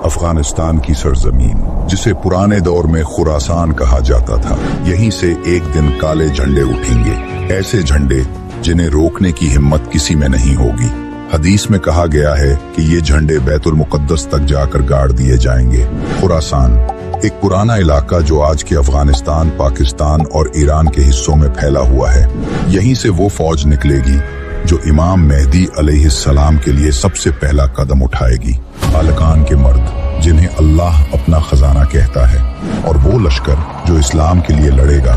अफगानिस्तान की सरजमीन, जिसे पुराने दौर में खुरासान कहा जाता था, यहीं से एक दिन काले झंडे उठेंगे। ऐसे झंडे जिन्हें रोकने की हिम्मत किसी में नहीं होगी। हदीस में कहा गया है कि ये झंडे बैतुल मुकद्दस तक जाकर गाड़ दिए जाएंगे। खुरासान एक पुराना इलाका जो आज के अफगानिस्तान, पाकिस्तान और ईरान के हिस्सों में फैला हुआ है। यहीं से वो फौज निकलेगी जो इमाम मेहदी अलैहिस्सलाम के लिए सबसे पहला कदम उठाएगी। तालिकान के मर्द जिन्हें अल्लाह अपना खजाना कहता है, और वो लश्कर जो इस्लाम के लिए लड़ेगा,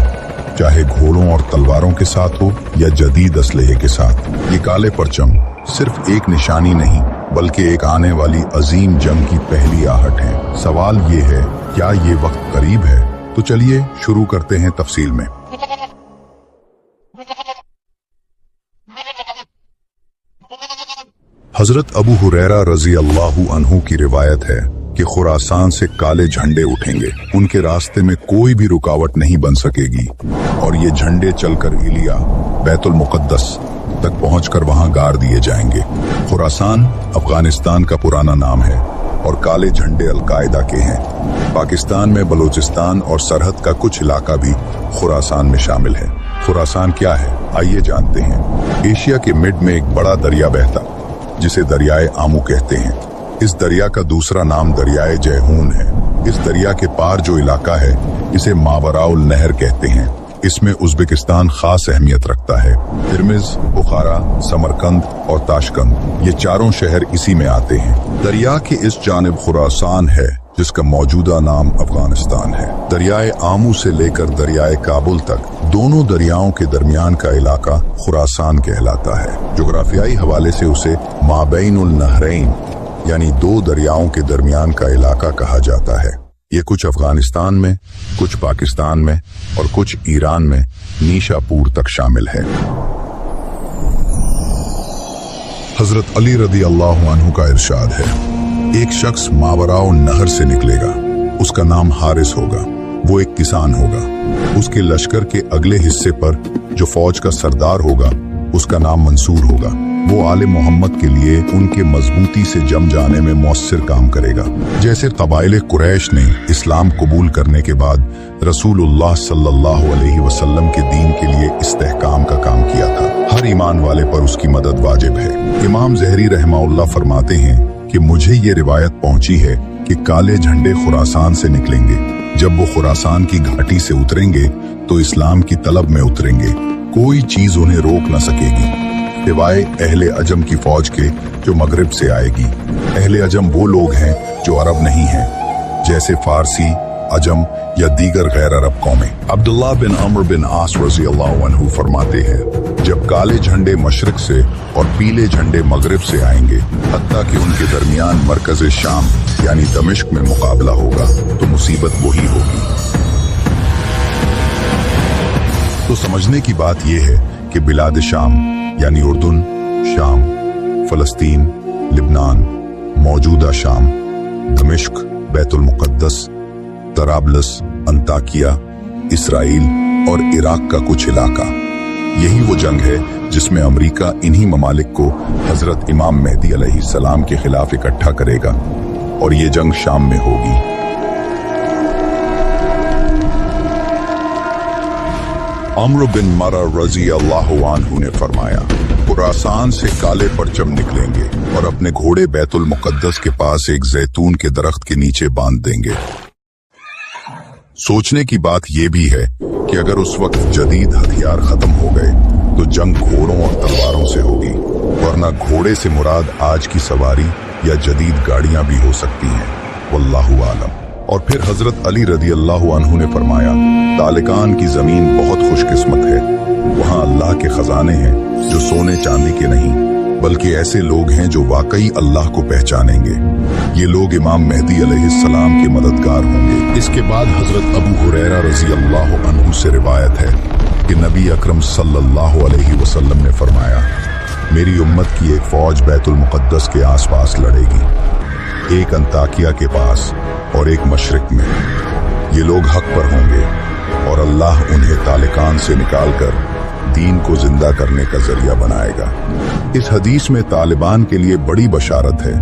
चाहे घोड़ों और तलवारों के साथ हो या जदीद असलहे के साथ। ये काले परचम सिर्फ एक निशानी नहीं, बल्कि एक आने वाली अजीम जंग की पहली आहट है। सवाल ये है, क्या ये वक्त करीब है? तो चलिए शुरू करते हैं तफसील में। हजरत अबू हुरैरा रजी अल्लाहु अन्हु की रिवायत है कि खुरासान से काले झंडे उठेंगे। उनके रास्ते में कोई भी रुकावट नहीं बन सकेगी और ये झंडे चलकर इलिया, बैतुल मुकद्दस तक पहुंचकर वहां गाड़ दिए जाएंगे। खुरासान अफगानिस्तान का पुराना नाम है और काले झंडे अलकायदा के हैं। पाकिस्तान में बलूचिस्तान और सरहद का कुछ इलाका भी खुरासान में शामिल है। खुरासान क्या है, आइए जानते हैं। एशिया के मिड में एक बड़ा दरिया बहता जिसे दरियाए आमू कहते हैं। इस दरिया का दूसरा नाम दरियाए जैहून है। इस दरिया के पार जो इलाका है इसे मावराउल नहर कहते हैं। इसमें उज़्बेकिस्तान खास अहमियत रखता है। तिर्मिज, बुखारा, समरकंद और ताशकंद, ये चारों शहर इसी में आते हैं। दरिया के इस जानिब खुरासान है जिसका मौजूदा नाम अफगानिस्तान है। दरियाए आमू से लेकर दरियाए काबुल तक दोनों दरियाओं के दरमियान का इलाका खुरासान कहलाता है। जोग्राफियाई हवाले से उसे माबैनुल नहरैन यानी दो दरियाओं के दरमियान का इलाका कहा जाता है। ये कुछ अफगानिस्तान में, कुछ पाकिस्तान में और कुछ ईरान में नीशापुर तक शामिल है। हजरत अली रदी अल्लाहु अन्हु का इरशाद है, एक शख्स मावराओ नहर से निकलेगा, उसका नाम हारिस होगा। वो एक किसान होगा। उसके लश्कर के अगले हिस्से पर जो फौज का सरदार होगा उसका नाम मंसूर होगा। वो आले मोहम्मद के लिए उनके मजबूती से जम जाने में मौसर काम करेगा। जैसे कबाइले कुरैश ने इस्लाम कबूल करने के बाद रसूलुल्लाह सल्लल्लाहु अलैहि वसल्लम के दीन के लिए इस्तेहकाम का काम किया था। हर ईमान वाले पर उसकी मदद वाजिब है। इमाम ज़हरी रहमाउल्लाह फरमाते हैं कि मुझे ये रिवायत पहुंची है कि काले झंडे खुरासान से निकलेंगे। जब वो खुरासान की घाटी से उतरेंगे तो इस्लाम की तलब में उतरेंगे। कोई चीज उन्हें रोक न सकेगी, सिवाय अहले अजम की फौज के जो मगरिब से आएगी। अहले अजम वो लोग हैं जो अरब नहीं हैं, जैसे फारसी, अजम या दीगर गैर अरब कौमें। अब्दुल्लाह बिन अम्र बिन आस रज़ी अल्लाहु अन्हु फरमाते हैं, जब काले झंडे मशरिक से और पीले झंडे मगरिब से आएंगे, हत्ता कि उनके दरमियान मरकज शाम यानी दमिश्क में मुकाबला होगा, तो मुसीबत वही होगी। तो समझने की बात यह है कि बिलाद शाम यानी उर्दून, शाम, फलस्तीन, लिबनान, मौजूदा शाम, दमिश्क, बैतुल मुकद्दस, तराबलस, अंताकिया, इसराइल और इराक का कुछ इलाका, यही वो जंग है जिसमें अमेरिका इन्हीं ममालिक को हजरत इमाम मेहदी अलैहिस्सलाम के खिलाफ इकट्ठा करेगा और ये जंग शाम में होगी। अम्र बिन मरा रजी अल्लाहु अन्हु ने फरमाया, खुरासान से काले परचम निकलेंगे और अपने घोड़े बैतुल मुकद्दस के पास एक जैतून के दरख्त के नीचे बांध देंगे। सोचने की बात यह भी है कि अगर उस वक्त जदीद हथियार खत्म हो गए तो जंग घोड़ों और तलवारों से होगी, वरना घोड़े से मुराद आज की सवारी या जदीद गाड़ियां भी हो सकती हैं। वल्लाहु आलम। और फिर हजरत अली रदी अल्लाहु अन्हु ने फरमाया, तालिकान की जमीन बहुत खुशकिस्मत है। वहाँ अल्लाह के खजाने हैं जो सोने चांदी के नहीं, बल्कि ऐसे लोग हैं जो वाकई अल्लाह को पहचानेंगे। ये लोग इमाम मेहदी अलैहिस्सलाम के मददगार होंगे। इसके बाद हजरत अबू हुरैरा रजी अल्लाहु अन्हु से रिवायत है कि नबी अकरम सल्लल्लाहु अलैहि वसल्लम ने फरमाया, मेरी उम्मत की एक फौज बैतुल मुकद्दस के आसपास लड़ेगी, एक अंताकिया के पास और एक मशरिक में। ये लोग हक पर होंगे और अल्लाह उन्हें तालिकान से निकालकर दीन को जिंदा करने का जरिया बनाएगा। इस हदीस में तालिबान के लिए बड़ी बशारत है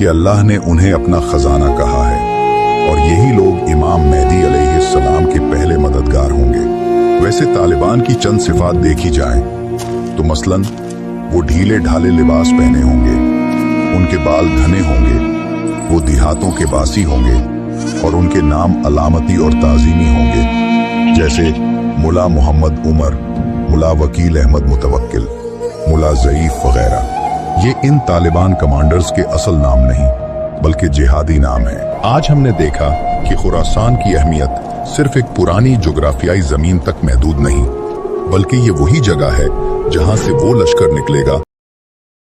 कि अल्लाह ने उन्हें अपना खजाना कहा है और यही लोग इमाम मेहदी अलैहिस्सलाम के पहले मददगार होंगे। वैसे तालिबान की चंद सिफात देखी जाएं तो मसलन वो ढीले ढाले लिबास पहने होंगे, उनके बाल घने होंगे, वो देहातों के बासी होंगे और उनके नाम अलामती और ताजीमी होंगे, जैसे मुला मोहम्मद उमर, मुला वकील अहमद मुतवक्किल, मुला ज़ईफ वगैरह। ये इन तालिबान कमांडर्स के असल नाम नहीं बल्कि जिहादी नाम है। आज हमने देखा कि खुरासान की अहमियत सिर्फ एक पुरानी जोग्राफियाई जमीन तक महदूद नहीं, बल्कि ये वही जगह है जहां से वो लश्कर निकलेगा